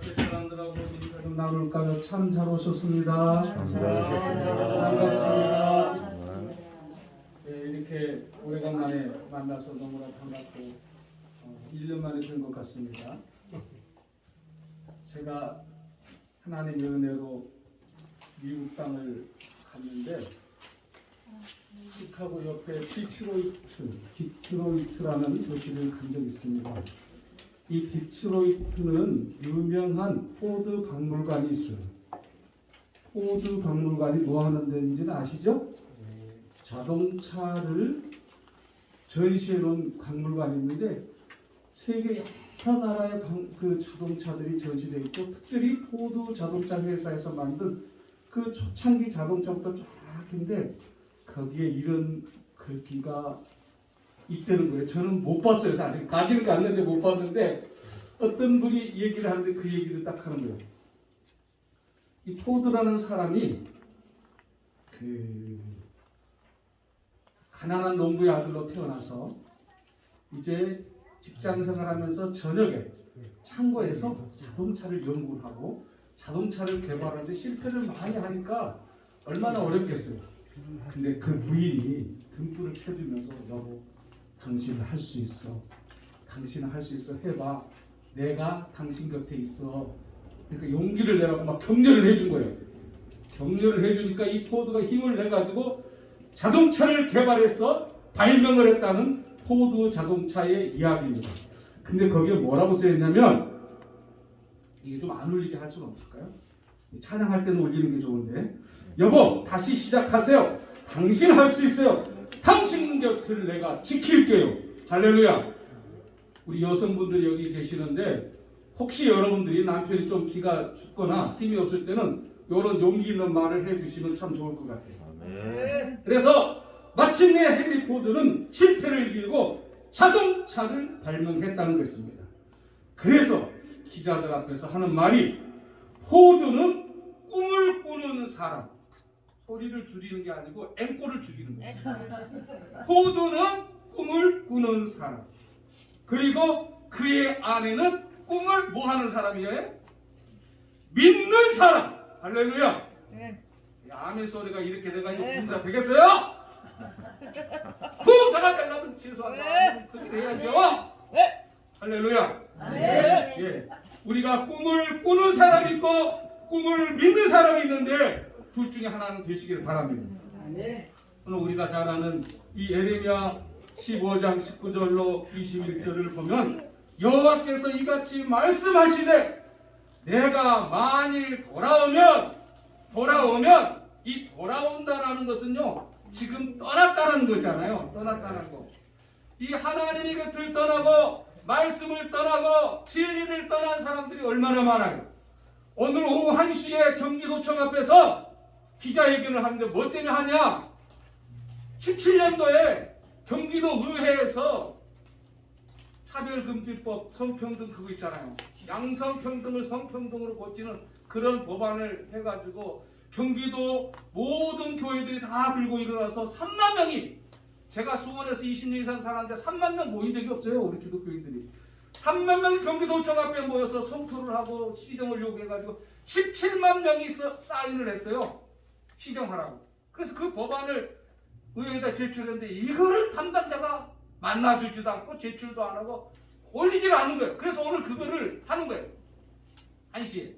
이렇게 사람들하고 인사를 나눌까요? 참 잘 오셨습니다. 반갑습니다. 네, 이렇게 오래간만에 만나서 너무나 반갑고 1년 만에 된 것 같습니다. 제가 하나님의 은혜로 미국 땅을 갔는데 시카고 옆에 디트로이트라는 도시를 간 적이 있습니다. 이 디트로이트는 유명한 포드 박물관이 있어요. 포드 박물관이 뭐 하는 데인지는 아시죠? 자동차를 전시해 놓은 박물관이 있는데 세계 여러 나라의 그 자동차들이 전시되어 있고 특별히 포드 자동차 회사에서 만든 그 초창기 자동차부터 쫙인데 거기에 이런 글귀가 있다는 거예요. 저는 못 봤어요. 사실 가지는 갔는데 못 봤는데 어떤 분이 얘기를 하는데 그 얘기를 딱 하는 거예요. 이 포드라는 사람이 그 가난한 농부의 아들로 태어나서 이제 직장 생활하면서 저녁에 창고에서 자동차를 연구를 하고 자동차를 개발하는데 실패를 많이 하니까 얼마나 어렵겠어요. 근데 그 부인이 등불을 켜주면서 여보 당신은 할 수 있어. 당신은 할 수 있어. 해봐. 내가 당신 곁에 있어. 그러니까 용기를 내라고 막 격려를 해준 거예요. 격려를 해주니까 이 포드가 힘을 내가지고 자동차를 개발해서 발명을 했다는 포드 자동차의 이야기입니다. 근데 거기에 뭐라고 쓰였냐면 이게 좀 안 울리게 할 수는 없을까요? 찬양할 때는 울리는 게 좋은데 여보 다시 시작하세요. 당신 할 수 있어요. 당신 곁을 내가 지킬게요. 할렐루야. 우리 여성분들이 여기 계시는데 혹시 여러분들이 남편이 좀 기가 죽거나 힘이 없을 때는 이런 용기 있는 말을 해주시면 참 좋을 것 같아요. 그래서 마침내 헨리 포드는 실패를 이기고 자동차를 발명했다는 것입니다. 그래서 기자들 앞에서 하는 말이 포드는 꿈을 꾸는 사람. 소리를 줄이는 게 아니고 앵꼬를 줄이는 거예요. 포드는 꿈을 꾸는 사람. 그리고 그의 아내는 꿈을 뭐 하는 사람이에요? 믿는 사람. 할렐루야. 아멘 소리가 이렇게 돼가지고 부부가 되겠어요? 부부가 되려면 최소한 그렇게 돼야죠. 할렐루야. 예. 우리가 꿈을 꾸는 사람이 있고 꿈을 믿는 사람이 있는데 둘 중에 하나는 되시길 바랍니다. 오늘 우리가 잘 아는 이 예레미야 15장 19절로 21절을 보면 여호와께서 이같이 말씀하시되 내가 만일 돌아오면 이 돌아온다라는 것은요 지금 떠났다는 거잖아요. 떠났다는 거. 이 하나님의 곁을 떠나고 말씀을 떠나고 진리를 떠난 사람들이 얼마나 많아요. 오늘 오후 1시에 경기도청 앞에서 기자회견을 하는데 뭐 때문에 하냐? 17년도에 경기도 의회에서 차별금지법, 성평등 그거 있잖아요. 양성평등을 성평등으로 고치는 그런 법안을 해가지고 경기도 모든 교회들이 다 들고 일어나서 3만 명이 제가 수원에서 20년 이상 살았는데 3만 명 모인 적이 없어요. 우리 기독교인들이. 3만 명이 경기도청 앞에 모여서 성토를 하고 시정을 요구해가지고 17만 명이 사인을 했어요. 시정하라고. 그래서 그 법안을 의회에다 제출했는데 이거를 담당자가 만나주지도 않고 제출도 안 하고 올리질 않는 거예요. 그래서 오늘 그거를 하는 거예요. 1시에.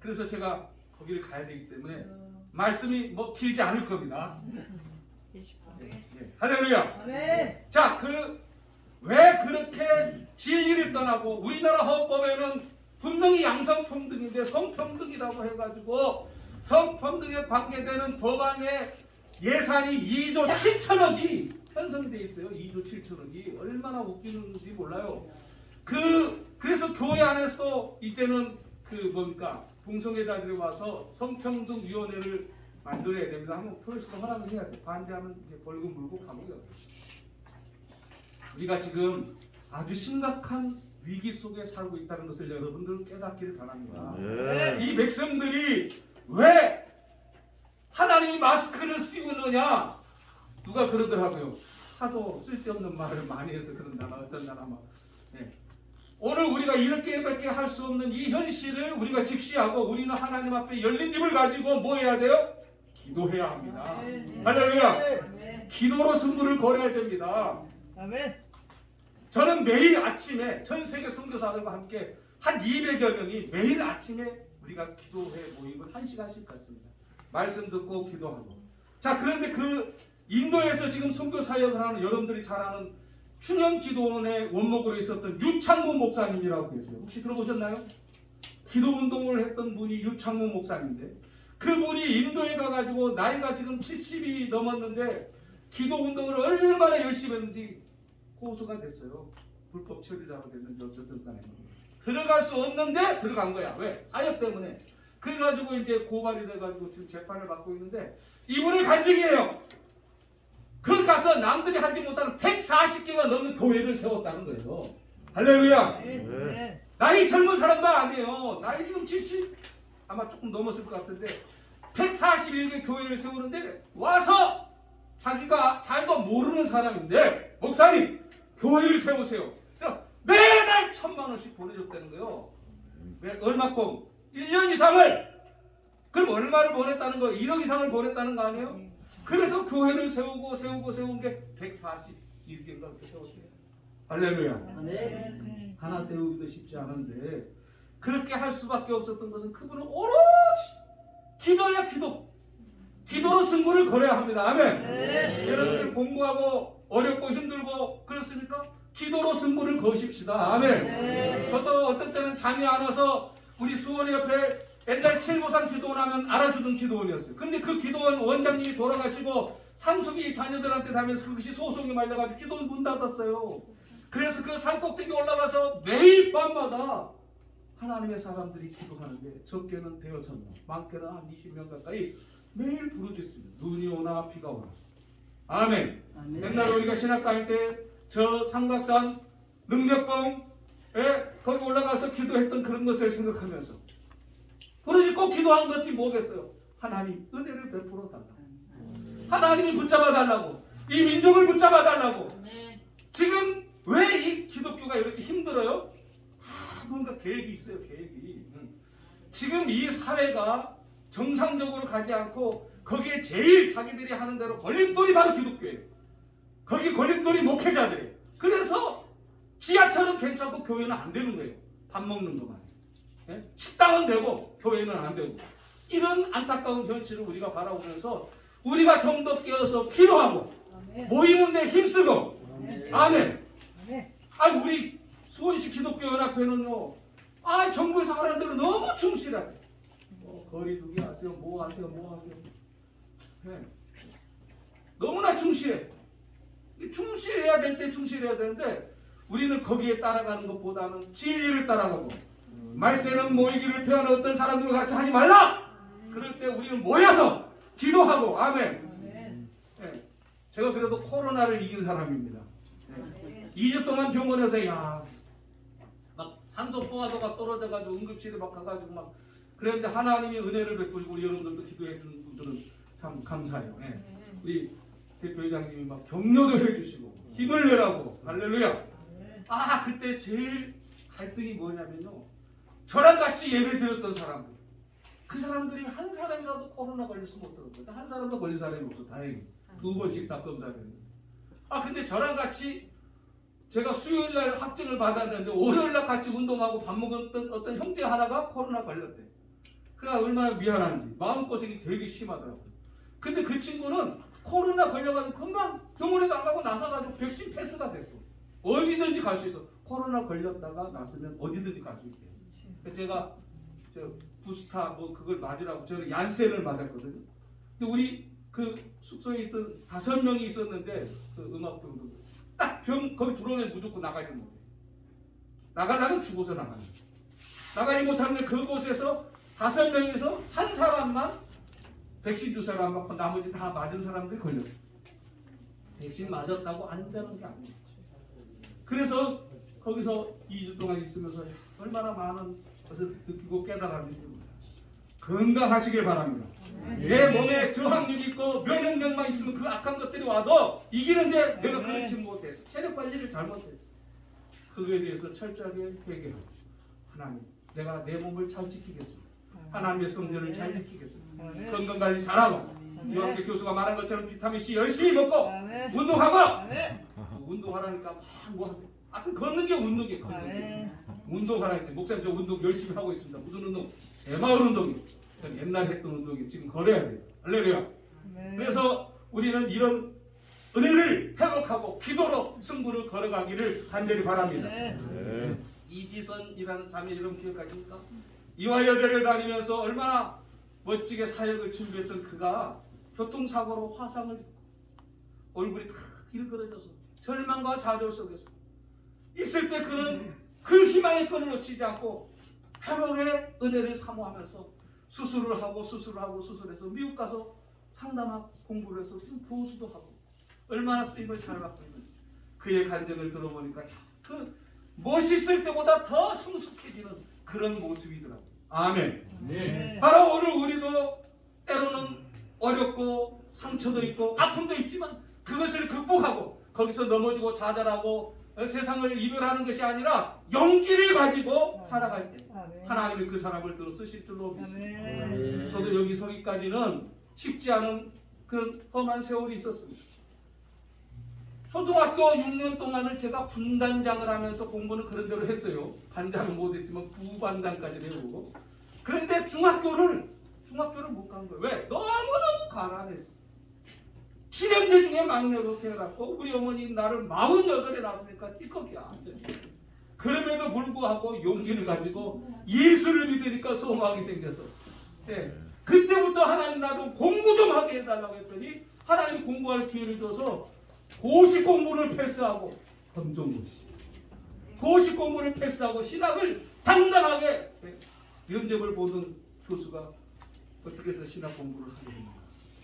그래서 제가 거기를 가야 되기 때문에 말씀이 뭐 길지 않을 겁니다. 할렐루야. 네. 자, 왜 그렇게 진리를 떠나고 우리나라 헌법에는 분명히 양성평등인데 성평등이라고 해가지고 성평등에 관계되는 법안의 예산이 2조 7천억이 편성되어 있어요. 2조 7천억이 얼마나 웃기는지 몰라요. 그래서 교회 안에서도 이제는 동성애자들이 와서 성평등위원회를 만들어야 됩니다. 하면 교회에서 허락을 해야 돼. 반대하면 이제 벌금 물고 감옥에 가요. 우리가 지금 아주 심각한 위기 속에 살고 있다는 것을 여러분들 깨닫기를 바랍니다. 이 백성들이 왜 하나님이 마스크를 씌우느냐? 누가 그러더라고요. 하도 쓸데없는 말을 많이 해서 그런다. 어떤 사람은 오늘 우리가 이렇게밖에 할 수 없는 이 현실을 우리가 직시하고 우리는 하나님 앞에 열린 입을 가지고 뭐 해야 돼요? 기도해야 합니다. 할렐루야. 기도로 승부를 걸어야 됩니다. 저는 매일 아침에 전 세계 선교사들과 함께 한 200여 명이 매일 아침에 우리가 기도회 모임을 1시간씩 갖습니다. 말씀 듣고 기도하고. 자, 그런데 그 인도에서 지금 선교 사역을 하는 여러분들이 잘 아는 충영기도원의 원목으로 있었던 유창무 목사님이라고 계세요. 혹시 들어보셨나요? 기도운동을 했던 분이 유창무 목사님인데 그분이 인도에 가가지고 나이가 지금 70이 넘었는데 기도운동을 얼마나 열심히 했는지 고소가 됐어요. 불법 처리자가 됐는지 어쨌든 간에 들어갈 수 없는데 들어간 거야. 왜? 사역 때문에. 그래가지고 이제 고발이 돼가지고 지금 재판을 받고 있는데 이분의 간증이에요. 그 가서 남들이 하지 못하는 140개가 넘는 교회를 세웠다는 거예요. 할렐루야. 나이 젊은 사람도 아니에요. 나이 지금 70 아마 조금 넘었을 것 같은데 141개 교회를 세우는데 와서 자기가 잘도 모르는 사람인데 목사님 교회를 세우세요. 매달 1,000만 원씩 보내줬다는 거예요. 얼마큼? 1년 이상을. 그럼 얼마를 보냈다는 거예요? 1억 이상을 보냈다는 거 아니에요? 그래서 교회를 세우고 세운 게 141개인가 그렇게 세웠어요. 할렐루야. 하나 세우기도 쉽지 않은데 그렇게 할 수밖에 없었던 것은 그분은 오로지 기도야 기도. 기도로 승부를 걸어야 합니다. 아멘. 여러분들 공부하고 어렵고 힘들고 그렇습니까? 기도로 승부를 거십시다. 아멘. 저도 어떤 때는 잠이 안 와서 우리 수원 옆에 옛날 칠보산 기도원 하면 알아주던 기도원이었어요. 근데 그 기도원 원장님이 돌아가시고 상속이 자녀들한테 다면서 그것이 소송이 말려가지고 기도원 문 닫았어요. 그래서 그 산꼭대기 올라가서 매일 밤마다 하나님의 사람들이 기도하는데 적게는 100명, 많게는 한 20명 가까이 매일 부르짖습니다. 눈이 오나 비가 오나. 아멘. 옛날 우리가 신학 다닐 때 저 삼각산 능력봉에 거기 올라가서 기도했던 그런 것을 생각하면서 부르짖고 기도한 것이 뭐겠어요? 하나님 은혜를 베풀어 달라고. 하나님이 붙잡아 달라고. 이 민족을 붙잡아 달라고. 지금 왜 이 기독교가 이렇게 힘들어요? 뭔가 계획이 있어요. 계획이. 지금 이 사회가 정상적으로 가지 않고 거기에 제일 자기들이 하는 대로 걸림돌이 바로 기독교예요. 거기 걸림돌이 목회자들이에요. 그래서 지하철은 괜찮고 교회는 안 되는 거예요. 밥 먹는 것만. 예? 식당은 되고 교회는 안 되고. 이런 안타까운 현실을 우리가 바라보면서 우리가 좀 더 깨어서 기도하고 모이는데 힘쓰고. 아멘. 우리 수원시 기독교연합회는요. 정부에서 하라는 대로 너무 충실하게. 거리두기 하세요. 뭐 하세요. 네. 너무나 충실해. 충실해야 될 때 충실해야 되는데 우리는 거기에 따라가는 것보다는 진리를 따라가고 말세는 모이기를 피하는 어떤 사람들과 같이 하지 말라. 그럴 때 우리는 모여서 기도하고. 아멘. 네. 제가 그래도 코로나를 이긴 사람입니다. 네. 2주 동안 병원에서 막 산소포화도가 떨어져가지고 응급실에 막 가가지고 막 그런데 하나님이 은혜를 베풀고 우리 여러분들도 기도해 주는 분들은 참 감사해요. 네. 우리 대표회장님이 막 격려도 해주시고 힘을 내라고. 할렐루야. 그때 제일 갈등이 뭐냐면요. 저랑 같이 예배 드렸던 사람들. 그 사람들이 한 사람이라도 코로나 걸렸으면 어떡합니까? 한 사람도 걸린 사람이 없어. 다행히. 2번씩 다 검사했는데. 근데 저랑 같이 제가 수요일날 확진을 받았는데 월요일날 같이 운동하고 밥 먹었던 어떤 형제 하나가 코로나 걸렸대. 그러니까 얼마나 미안한지 마음고생이 되게 심하더라고요. 근데 그 친구는 코로나 걸려가지고 금방 병원에도 안 가고 나서가지고 백신 패스가 됐어. 어디든지 갈 수 있어. 코로나 걸렸다가 났으면 어디든지 갈 수 있대요. 제가 부스타 뭐 그걸 맞으라고 저는 얀센을 맞았거든요. 근데 우리 그 숙소에 있던 5명이 있었는데 그 음악병도 딱 병 거기 들어오면 무조건 나가지 못해. 나가려면 죽어서 나가는 거야. 나가지 못하는 그곳에서 5명에서 한 사람만 백신 주사를 안 맞고 나머지 다 맞은 사람들이 걸렸어. 백신 맞았다고 안 되는 게 아니에요. 그래서 거기서 2주 동안 있으면서 얼마나 많은 것을 느끼고 깨달았는지 모릅니다. 건강하시길 바랍니다. 내 몸에 저항력이 있고 면역력만 있으면 그 악한 것들이 와도 이기는데 내가 그렇지 못했어. 체력 관리를 잘못했어. 그거에 대해서 철저하게 회개하고 하나님 내가 내 몸을 잘 지키겠습니다. 하나님의 성전을 잘 지키겠습니다. 건강관리 잘하고 이왕재 교수가 말한 것처럼 비타민C 열심히 먹고 운동하고 운동하라니까 뭐 하여튼 걷는 게 운동이에요. 운동하라니까 목사님 저 운동 열심히 하고 있습니다. 무슨 운동? 대마을 운동이에요. 옛날에 했던 운동이 지금 걸어야 돼요. 할렐루야. 그래서 우리는 이런 은혜를 회복하고 기도로 승부를 걸어가기를 간절히 바랍니다. 이지선이라는 자매 이름 기억하십니까? 이화여대를 다니면서 얼마나 멋지게 사역을 준비했던 그가 교통사고로 화상을 입고 얼굴이 다 일그러져서 절망과 좌절 속에서 있을 때 그는 그 희망의 끈을 놓치지 않고 회복의 은혜를 사모하면서 수술을 하고 수술해서 미국 가서 상담하고 공부를 해서 지금 교수도 하고 얼마나 쓰임을 잘 받고 있는지 그의 간증을 들어보니까 그 멋있을 때보다 더 성숙해지는 그런 모습이더라고요. 아멘. 네. 바로 오늘 우리도 때로는 어렵고 상처도 있고 아픔도 있지만 그것을 극복하고 거기서 넘어지고 좌절하고 세상을 이별하는 것이 아니라 용기를 가지고 살아갈 때 하나님이 그 사람을 들어 쓰실 줄로 믿습니다. 저도 여기 서기까지는 쉽지 않은 그런 험한 세월이 있었습니다. 초등학교 6년 동안을 제가 분단장을 하면서 공부는 그런 대로 했어요. 반장은 못했지만 부반장까지 배우고. 그런데 중학교를 못 간 거예요. 왜? 너무너무 가난했어. 7형제 중에 막내로 태어났고 우리 어머니 나를 48에 낳았으니까 찌꺼기야. 그럼에도 불구하고 용기를 가지고 예수를 믿으니까 소망이 생겨서 네. 그때부터 하나님 나도 공부 좀 하게 해달라고 했더니 하나님이 공부할 기회를 줘서 고시 공부를 패스하고 검정고시 고시 공부를 패스하고 신학을 당당하게 면접을 보던 교수가 어떻게 해서 신학 공부를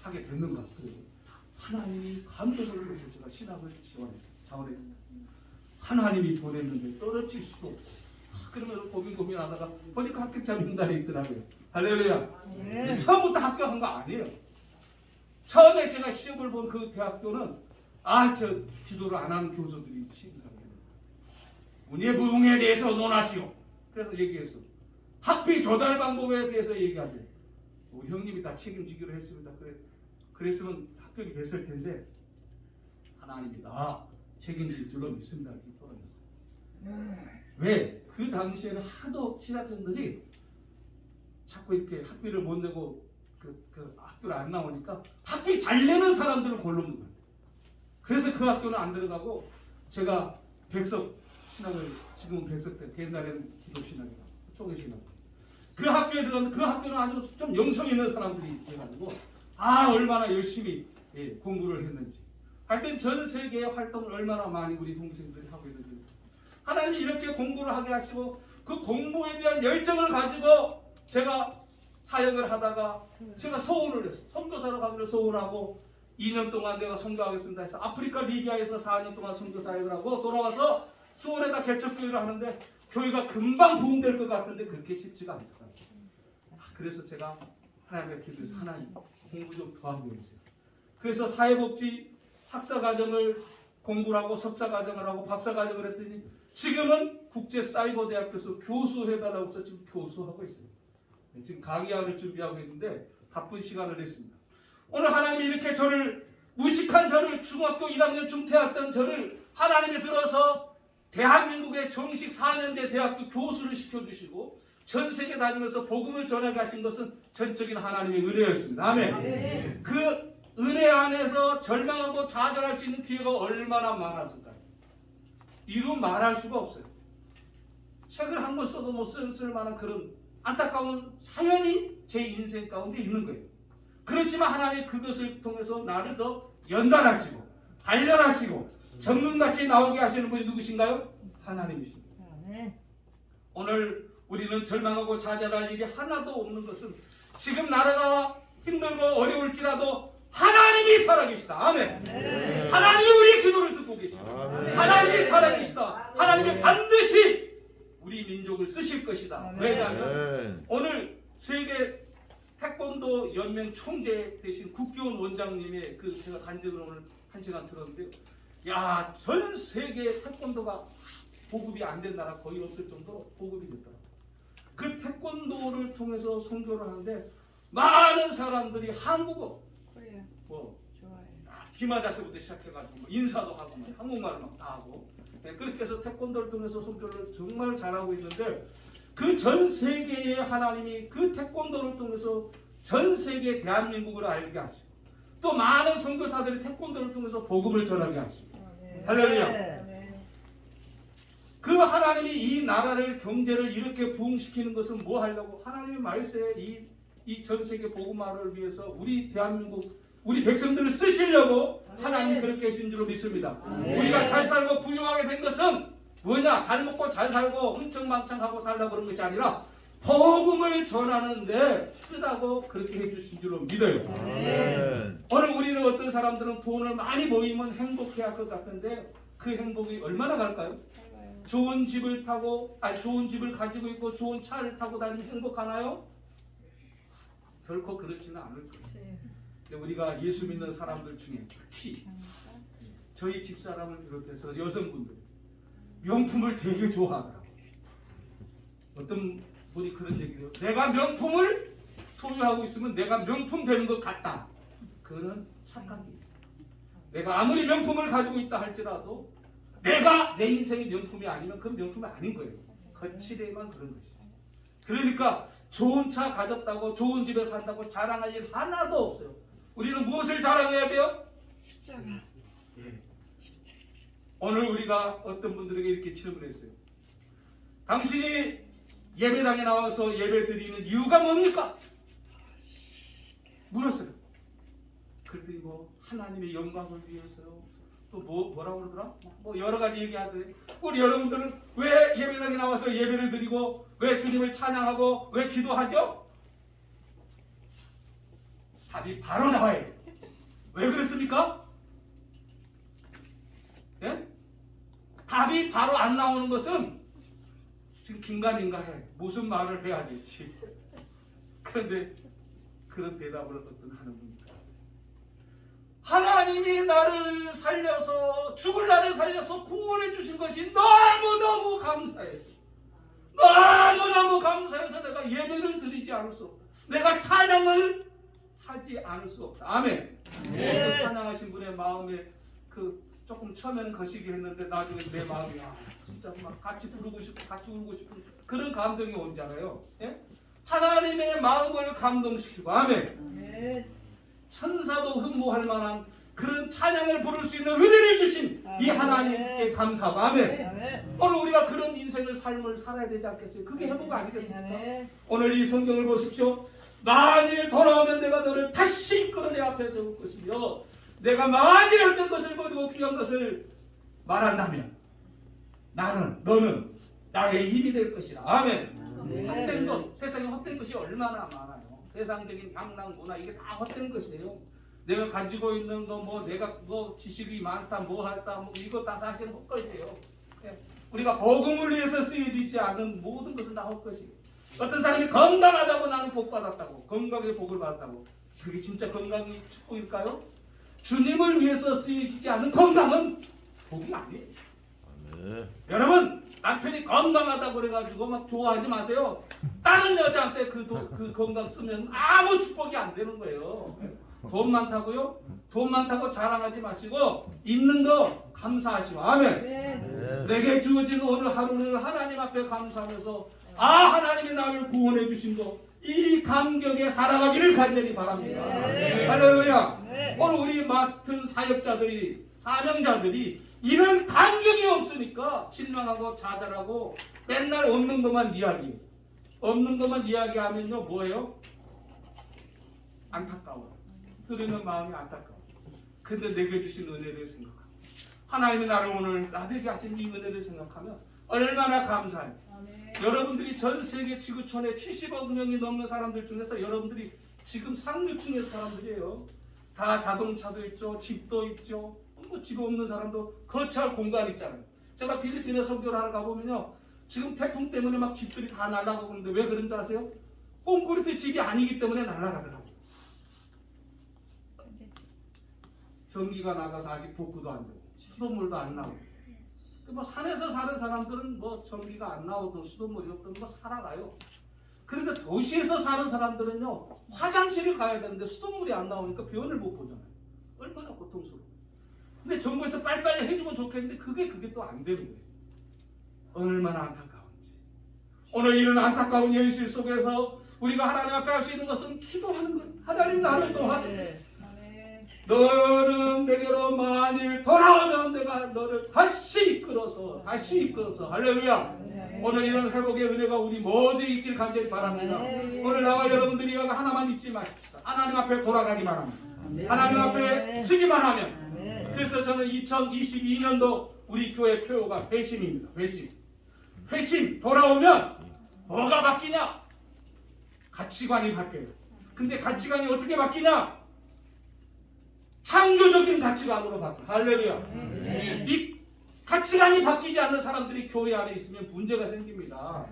하게 됐는가. 그리고 하나님이 감동을 주셔서 제가 신학을 자원했습니다. 하나님이 보냈는데 떨어질 수도 없고 그러면서 고민하다가 보니까 합격자 명단에 있더라고요. 할렐루야. 네. 처음부터 합격한 거 아니에요. 처음에 제가 시험을 본 그 대학교는 저 기도를 안 하는 교수들이 심사해요. 운의 부흥에 대해서 논하시오. 그래서 얘기했어. 학비 조달 방법에 대해서 얘기하세요. 우리 형님이 다 책임지기로 했습니다. 그랬으면 합격이 됐을 텐데 하나님이 다 책임질 줄로 믿습니다. 이렇게 떨어졌어요. 왜? 그 당시에는 하도 신학생들이 자꾸 이렇게 학비를 못 내고 그 학교를 안 나오니까 학비 잘 내는 사람들을 고르는 거예요. 그래서 그 학교는 안 들어가고 제가 백석 신학을 지금은 백석 때 옛날에는 기독신학이라고 초계신학 그 학교에 들어갔는데 그 학교는 아주 좀 영성 있는 사람들이 돼가지고 얼마나 열심히 공부를 했는지 하여튼 전 세계의 활동을 얼마나 많이 우리 동생들이 하고 있는지 하나님이 이렇게 공부를 하게 하시고 그 공부에 대한 열정을 가지고 제가 사역을 하다가 제가 소원을 했어요. 선교사로 가기로 소원하고 2년 동안 내가 선교하겠습니다 해서 아프리카 리비아에서 4년 동안 선교 사역을 하고 돌아와서 수원에다 개척교회를 하는데 교회가 금방 부흥될 것 같은데 그렇게 쉽지가 않더라고요. 그래서 제가 하나님께 기도해서 하나님 공부 좀 더 하고 있어요. 그래서 사회복지 학사과정을 공부를 하고 석사과정을 하고 박사과정을 했더니 지금은 국제사이버대학교에서 교수해달라고 해서 지금 교수하고 있어요. 지금 강의학을 준비하고 있는데 바쁜 시간을 냈습니다. 오늘 하나님이 이렇게 저를 무식한 저를 중학교 1학년 중퇴했던 저를 하나님이 들어서 대한민국의 정식 4년제 대학교 교수를 시켜주시고 전 세계 다니면서 복음을 전해가신 것은 전적인 하나님의 은혜였습니다. 아멘. 그 은혜 안에서 절망하고 좌절할 수 있는 기회가 얼마나 많았을까요? 이루 말할 수가 없어요. 책을 한 권 써도 뭐 쓸 만한 그런 안타까운 사연이 제 인생 가운데 있는 거예요. 그렇지만 하나님 그것을 통해서 나를 더 연단하시고 단련하시고 정금같이 나오게 하시는 분이 누구신가요? 하나님이십니다. 오늘 우리는 절망하고 좌절할 일이 하나도 없는 것은 지금 나라가 힘들고 어려울지라도 하나님이 살아계시다. 아멘. 네. 하나님이 우리의 기도를 듣고 계시다. 하나님이 살아계시다. 하나님이 반드시 우리 민족을 쓰실 것이다. 왜냐하면 오늘 세계 태권도 연맹 총재 되신 국기원 원장님의 그 제가 간증을 오늘 1시간 들었는데요. 야, 전 세계 태권도가 보급이 안 된 나라 거의 없을 정도로 보급이 됐더라고요. 그 태권도를 통해서 선교를 하는데 많은 사람들이 한국어, 뭐 기마자세부터 시작해가지고 인사도 하고 한국말을 막 다 하고, 그렇게 해서 태권도를 통해서 선교를 정말 잘하고 있는데, 그 전 세계의 하나님이 그 태권도를 통해서 전 세계 대한민국을 알게 하시고, 또 많은 선교사들이 태권도를 통해서 복음을 전하게 하시고, 할렐루야. 그 하나님이 이 나라를, 경제를 이렇게 부흥시키는 것은 뭐 하려고? 하나님의 말세에 이 전 세계 복음화를 위해서 우리 대한민국, 우리 백성들을 쓰시려고 하나님이 그렇게 해준 줄로 믿습니다. 우리가 잘 살고 부유하게 된 것은 뭐냐? 잘 먹고 잘 살고 흥청망청하고 살라고 그런 것이 아니라 복음을 전하는데 쓰라고 그렇게 해주신 줄로 믿어요. 오늘 우리는 어떤 사람들은 돈을 많이 모이면 행복해야 할 것 같은데 그 행복이 얼마나 갈까요? 좋은 집을 타고, 좋은 집을 가지고 있고 좋은 차를 타고 다니면 행복하나요? 결코 그렇지는 않을 거예요. 우리가 예수 믿는 사람들 중에 특히 저희 집사람을 비롯해서 여성분들 명품을 되게 좋아하더라고요. 어떤 분이 그런 얘기를 해요. 내가 명품을 소유하고 있으면 내가 명품 되는 것 같다. 그거는 착각이에요. 내가 아무리 명품을 가지고 있다 할지라도 내가 내 인생의 명품이 아니면 그건 명품이 아닌 거예요. 거칠에만 그런 것이에요. 그러니까 좋은 차 가졌다고 좋은 집에 산다고 자랑할 일 하나도 없어요. 우리는 무엇을 자랑해야 돼요? 십자가. 예. 오늘 우리가 어떤 분들에게 이렇게 질문했어요. 당신이 예배당에 나와서 예배 드리는 이유가 뭡니까? 물었어요. 그랬더니 뭐 하나님의 영광을 위해서요. 또 뭐라고 그러더라? 뭐 여러 가지 얘기하더니, 우리 여러분들은 왜 예배당에 나와서 예배를 드리고 왜 주님을 찬양하고 왜 기도하죠? 답이 바로 나와요. 왜 그랬습니까? 예? 답이 바로 안 나오는 것은 지금 긴가민가해. 무슨 말을 해야 될지. 그런데 그런 대답을 어떤 하는 분이 있어요. 하나님이 나를 살려서, 죽을 나를 살려서 구원해 주신 것이 너무너무 감사해서, 너무너무 감사해서 내가 예배를 드리지 않을 수 없다. 내가 찬양을 하지 않을 수 없다. 아멘. 네. 그 찬양하신 분의 마음에 그 조금 처음에는 거시기 했는데 나중에 내 마음이 진짜 막 같이 부르고 싶고 같이 울고 싶은 그런 감동이 오잖아요. 예? 하나님의 마음을 감동시키고, 아멘. 천사도 흠모할 만한 그런 찬양을 부를 수 있는 은혜를 주신 이 하나님께 감사하고, 아멘. 오늘 우리가 그런 인생을, 삶을 살아야 되지 않겠어요? 그게 행복 아니겠습니까? 오늘 이 성경을 보십시오. 만일 돌아오면 내가 너를 다시 이끌어 앞에 세울 것이며 내가 만일 어떤 것을 버리고 귀한 것을 말한다면 너는 나의 힘이 될 것이라. 아멘. 헛된 것, 세상에 헛된 것이 얼마나 많아요. 세상적인 향락, 문화, 이게 다 헛된 것이에요. 내가 가지고 있는 거, 내가 지식이 많다, 하다, 이거 다 사실은 헛것이에요. 우리가 복음을 위해서 쓰여지지 않은 모든 것은 다 헛것이에요. 어떤 사람이 건강하다고 나는 복 받았다고, 건강에 복을 받았다고, 그게 진짜 건강이 축복일까요? 주님을 위해서 쓰여지지 않는 건강은 복이 아니에요. 여러분, 남편이 건강하다고 그래가지고 막 좋아하지 마세요. 다른 여자한테 그 건강 쓰면 아무 축복이 안 되는 거예요. 돈 많다고요? 돈 많다고 자랑하지 마시고 있는 거 감사하시고, 아멘. 내게 주어진 오늘 하루를 하나님 앞에 감사하면서 하나님이 나를 구원해 주신 거, 이 감격에 살아가기를 간절히 바랍니다. 할렐루야. 오늘 우리 맡은 사역자들이, 사명자들이 이런 감격이 없으니까 실망하고 좌절하고 맨날 없는 것만 이야기해요. 없는 것만 이야기하면요 뭐예요? 안타까워요. 들으면 마음이 안타까워요. 근데 내게 주신 은혜를 생각하고, 하나님이 나를 오늘 나에게 하신 이 은혜를 생각하면 얼마나 감사해요. 여러분들이 전 세계 지구촌에 70억 명이 넘는 사람들 중에서 여러분들이 지금 상류층의 사람들이에요. 다 자동차도 있죠, 집도 있죠. 집 없는 사람도 거처할 공간 있잖아요. 제가 필리핀에 선교를 하러 가보면요, 지금 태풍 때문에 막 집들이 다 날아가고 그러는데 왜 그런지 아세요? 콘크리트 집이 아니기 때문에 날아가더라고요. 전기가 나가서 아직 복구도 안 되고 수돗물도 안 나오고. 뭐 산에서 사는 사람들은 뭐 전기가 안 나오든 수돗물이 없든 뭐 살아가요. 그런데 도시에서 사는 사람들은요, 화장실을 가야 되는데 수돗물이 안 나오니까 변을 못 보잖아요. 얼마나 고통스러워. 근데 정부에서 빨리빨리 해주면 좋겠는데 그게 또 안 되는 거예요. 얼마나 안타까운지. 오늘 이런 안타까운 현실 속에서 우리가 하나님 앞에 할 수 있는 것은 기도하는 거예요. 하나님 나를 도와주세요. 너는 내게로 만일 돌아오면 내가 너를 다시 이끌어서 할렐루야. 오늘 이런 회복의 은혜가 우리 모두 있길 간절히 바랍니다. 오늘 나와 여러분들이 하나만 잊지 마십시다. 하나님 앞에 돌아가기만 합니다. 하나님 앞에 쓰기만 하면. 그래서 저는 2022년도 우리 교회 표어가 회심입니다. 회심. 돌아오면 뭐가 바뀌냐? 가치관이 바뀌어요. 근데 가치관이 어떻게 바뀌냐? 창조적인 가치관으로 바뀌어요. 할렐루야. 이 가치관이 바뀌지 않는 사람들이 교회 안에 있으면 문제가 생깁니다.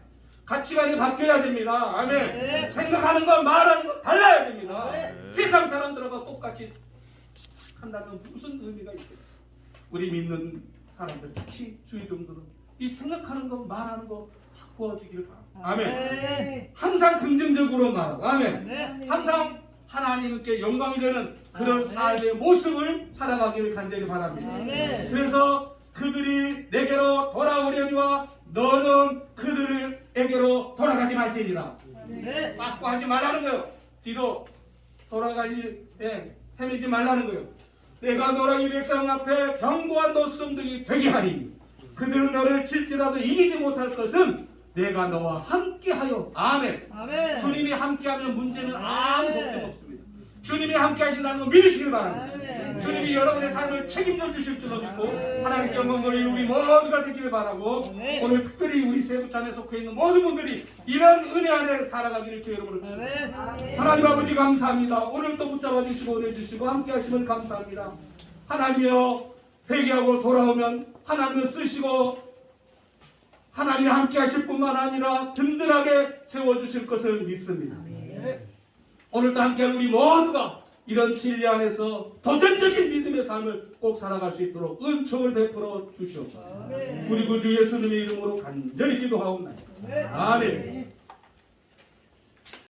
가치관이 바뀌어야 됩니다. 아멘. 생각하는 것, 말하는 것 달라야 됩니다. 세상 사람들하고 똑같이 한다면 무슨 의미가 있겠어요? 우리 믿는 사람들, 특히 주의 종들은 이 생각하는 것, 말하는 것 바꿔지길 바랍니다. 아멘. 항상 긍정적으로 말하고, 아멘. 항상 하나님께 영광이 되는 그런 삶의 모습을 살아가기를 간절히 바랍니다. 그래서 그들이 내게로 돌아오려니와 너는 그들에게로 돌아가지 말지니라. 빠꾸하지 말라는 거예요. 뒤로 돌아갈 일에 헤매지 말라는 거예요. 내가 너랑 이 백성 앞에 견고한 노성들이 되게 하리니 그들은 너를 칠지라도 이기지 못할 것은 내가 너와 함께하여. 아멘. 주님이 함께하면 문제는 아무 걱정 없습니다. 주님이 함께 하신다는 거 믿으시길 바랍니다. 주님이 여러분의 삶을 책임져 주실 줄로 믿고 하나님께 영광 돌리는 우리 모두가 되기를 바라고, 오늘 특별히 우리 세부찬에 속해 있는 모든 분들이 이런 은혜 안에 살아가기를 주 여러분을 주십니다. 하나님 아버지 감사합니다. 오늘도 붙잡아 주시고 은혜 주시고 함께 하심을 감사합니다. 하나님이여, 회개하고 돌아오면 하나님을 쓰시고 하나님이 함께 하실 뿐만 아니라 든든하게 세워주실 것을 믿습니다. 오늘도 함께한 우리 모두가 이런 진리 안에서 도전적인 믿음의 삶을 꼭 살아갈 수 있도록 은총을 베풀어 주시옵소서. 우리 구주 예수님의 이름으로 간절히 기도하옵나이다. 아멘.